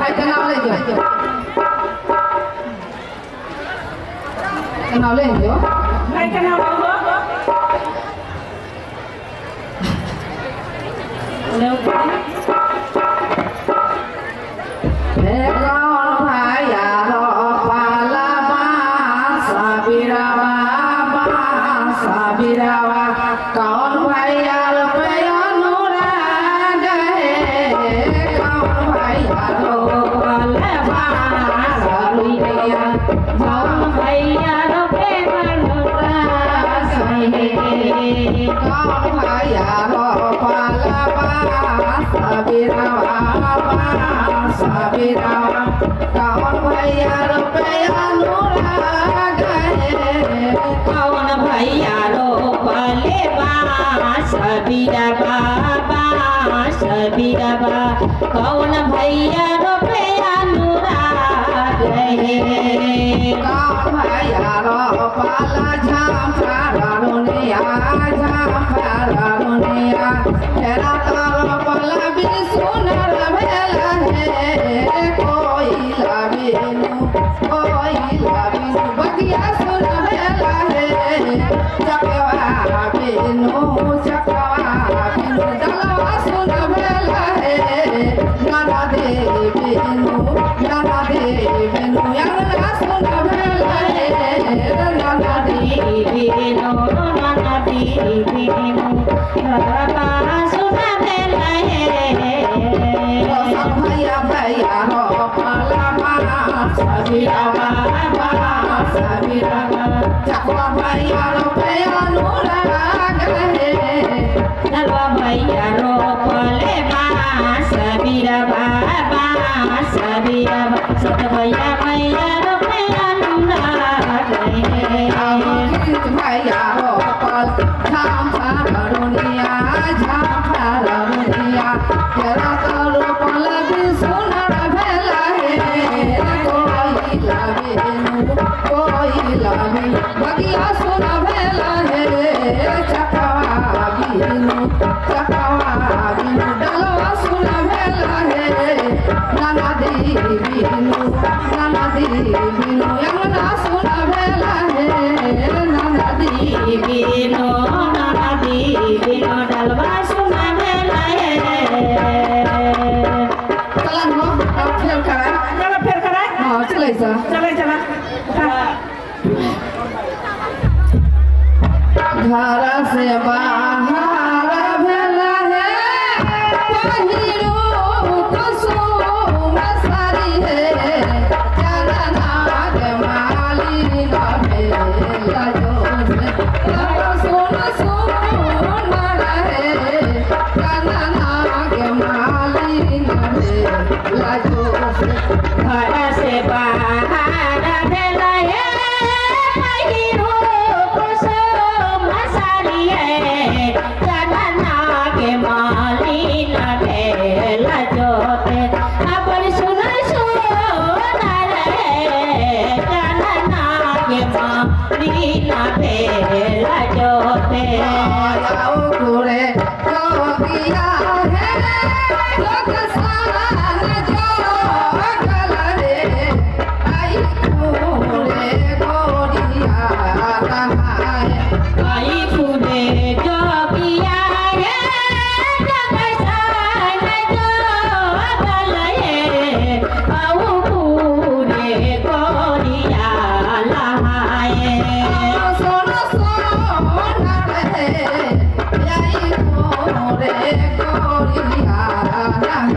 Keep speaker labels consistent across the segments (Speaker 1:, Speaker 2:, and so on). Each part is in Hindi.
Speaker 1: भाई का नाम ले जाओ नाम ले जाओ
Speaker 2: भाई का नाम बोलो
Speaker 1: कौन भैया पे अनुराग है कौन भैया रो पले बासुरिया कौन भैया रो पे अनुराग है कौन भैया रो पले बासुरिया कौन भैया रो पे अनुराग है
Speaker 3: कौन भैया रो पले सबीरा बा कौन भैया रो पे अनुराग है
Speaker 1: कौन भैया रो पाला झाम रोनिया तेरा तारो पला भी सुनर भेला है कोई लाबिनु बगिया सुन भेला है चकवा बिनु दलवा सुन भेला है नाना दे बिनु यांगना सुन भेला है नाना दे
Speaker 3: बिनु बाबा सुन भेला है
Speaker 1: भैया भैया रो पाला सबीरा चकवा भैया रो पे अनुराग है
Speaker 3: नलवा भैया रो पले सबीरा सत भैया रो पे अनुराग है
Speaker 1: भैया रो पल झाम रोनिया तेरा तारो पल भी सुनर भेला है कोई लाबिनु बगिया सुन भेला है चकवा बिनु डलवा सुन भेला है नाना दी बिनु यमुना सुन भेला है नाना दी
Speaker 3: बिनु डलवा सुन भेला है
Speaker 1: चला नो फेर करा
Speaker 2: चलो फिर कराए
Speaker 1: हां चले जा
Speaker 2: चला
Speaker 1: घर से बाहर भेला है पहिरो कुसुम सारी है चरना के माली न भेला जो सुन रहे चरना के माली न भेला जो
Speaker 3: घर से बाहर भेला है पहिरो कुसुम सारी है चरना के माली न भेला जोते अपन सुन रे चरना के माली न भेला जोते
Speaker 1: घोड़े जो किया है लोग सान जो गल रे आई घोड़े गोरिया रहाए
Speaker 3: आई खुदे जो किया है जगसान जो गल है औ खुदे गोरिया लहाए
Speaker 1: सोन रे आई घोड़े गोरिया रहाए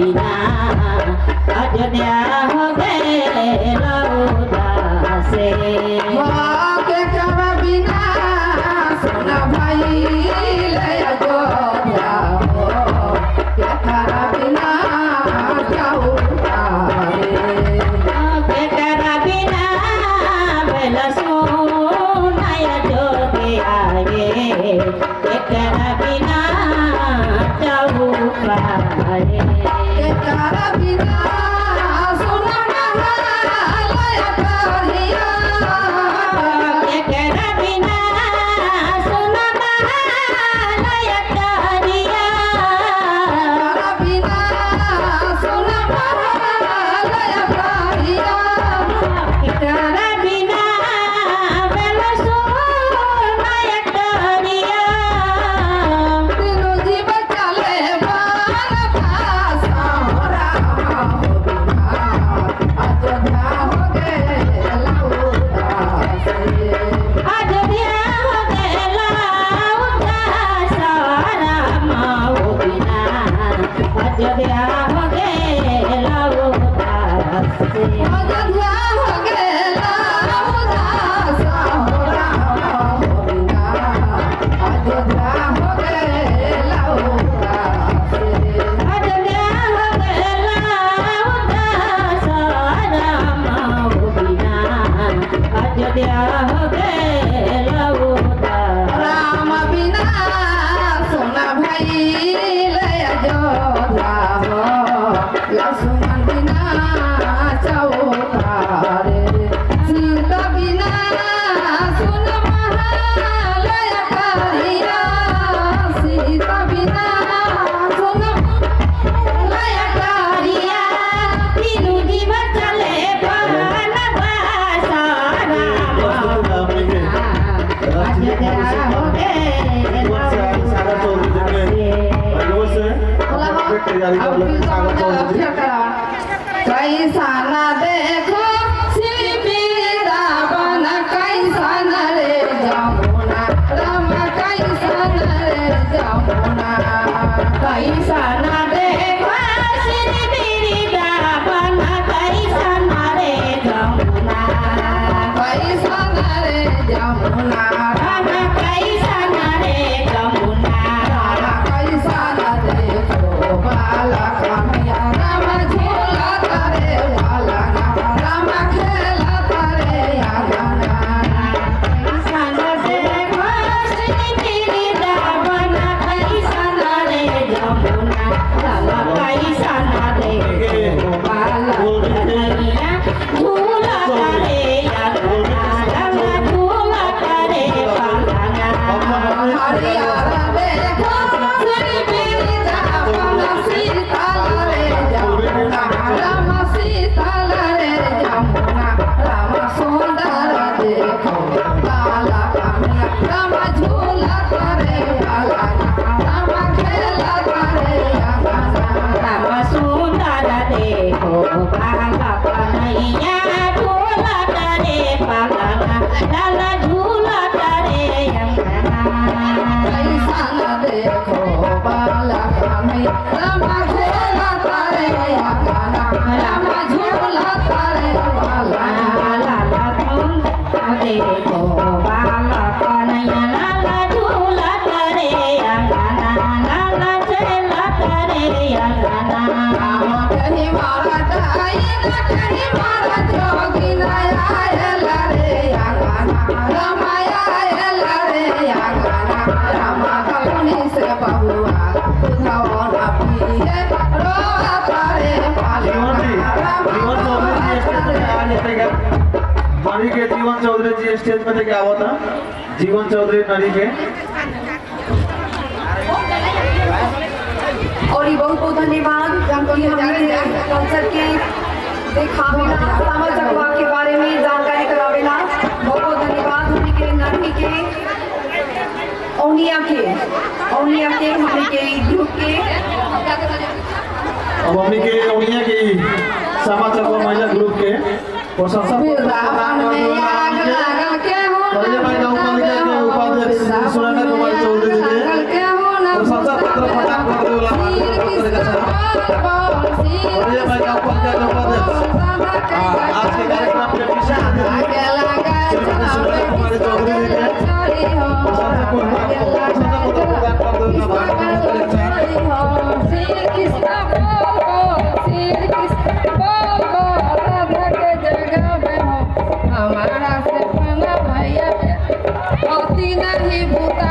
Speaker 3: बिना अयोध्या हो गए उदासे
Speaker 1: के कर बिना सुना भाई ले अयोध्या हो के कर बिना जाऊ तारे
Speaker 3: बेटा बिना बेल सोनाय जोगे आगे बेटा बिना जाऊ पाए
Speaker 1: के कर बिना सुना महालय करिया
Speaker 3: बेटा बिना सुना महालय करिया
Speaker 1: कर बिना सुना महालय करिया
Speaker 3: बेटा बिना बेल सोनाय करिया
Speaker 1: तीनों जीव चले बाल भाषा राम हो बिना अयोध्या हो गए लौटासे
Speaker 3: अयोध्या हो गेला उदास राम हो बिना अयोध्या हो गेला उदास
Speaker 1: अयोध्या हो गए उदास हो राम हो बिना अयोध्या हो गए लौटासे
Speaker 3: अयोध्या हो गेला उदास राम हो बिना अयोध्या हो गेला उदास
Speaker 1: राम बिना सोना भाई ले अयोध्या हो लक्ष्मण बिना चौतारे सीता बिना सुन महालय करिया सीता बिना सुन महालय करिया
Speaker 3: तीनू जीव चले बन बासा राम अयोध्या हो
Speaker 1: कैसा न देखो शिल्पी रावण कैसा न रे जमुना राम कैसा न रे जमुना
Speaker 3: कैसा न देखो श्री वृंदावन कैसा न रे जमुना
Speaker 1: कैसा न रे जमुना
Speaker 3: राम कैसा न रे जमुना
Speaker 1: कैसा न देखो बाला कन्हैया राम झूला करे वाला राम खेला करे आंगना
Speaker 3: कैसा न देखो श्री वृंदावन कैसा न रे जमुना राम कैसा न देखो बाला कन्हैया झूला करे आंगना राम झूला करे पालना
Speaker 1: हरियारा देखो श्री वृंदावन सीता रे जमुना राम सीता रे जमुना राम सुंदर देखो बाला कन्हैया राम झूला करे वाला राम खेला करे आंगना
Speaker 3: राम सुंदर देखो बाला कन्हैया झूला करे पालना लाला झूला करे अंगना
Speaker 1: कैसा न देखो बाला कन्हैया राम झूला करे आंगना राम झूला करे वाला
Speaker 3: लाला सुंदर देखो बाला कन्हैया लाला झूला करे अंगना लाला झूला करे अंगना
Speaker 1: कहीं मारा जाए ना कहीं मारा जोगी नया रे आगाना रमाया रे आगाना रामा कपनी से बहुआ उठाओ ना पिए रोआ तारे
Speaker 4: नड़ी के जीवन चौधरी जी स्टेज में क्या हुआ था? जीवन चौधरी नड़ी के
Speaker 2: और ये बहुत बहुत धन्यवाद कि हमने कल्चर के देखावेला सामा चकवा के बारे में जानकारी करावेला बहुत बहुत धन्यवाद हमने के नानी के औनिया के हमने के ग्रुप के
Speaker 4: अब हमने के औनिया के सामा चकवा महिला ग्रुप के प्रशंसक
Speaker 1: रावण में आग लागल के हो
Speaker 4: भाई गांव पालिका के उपाध्यक्ष सुरेंद्र कुमार चौधरी जी के प्रशंसा पत्र प्रदान करने वाला
Speaker 1: तीन ही भूत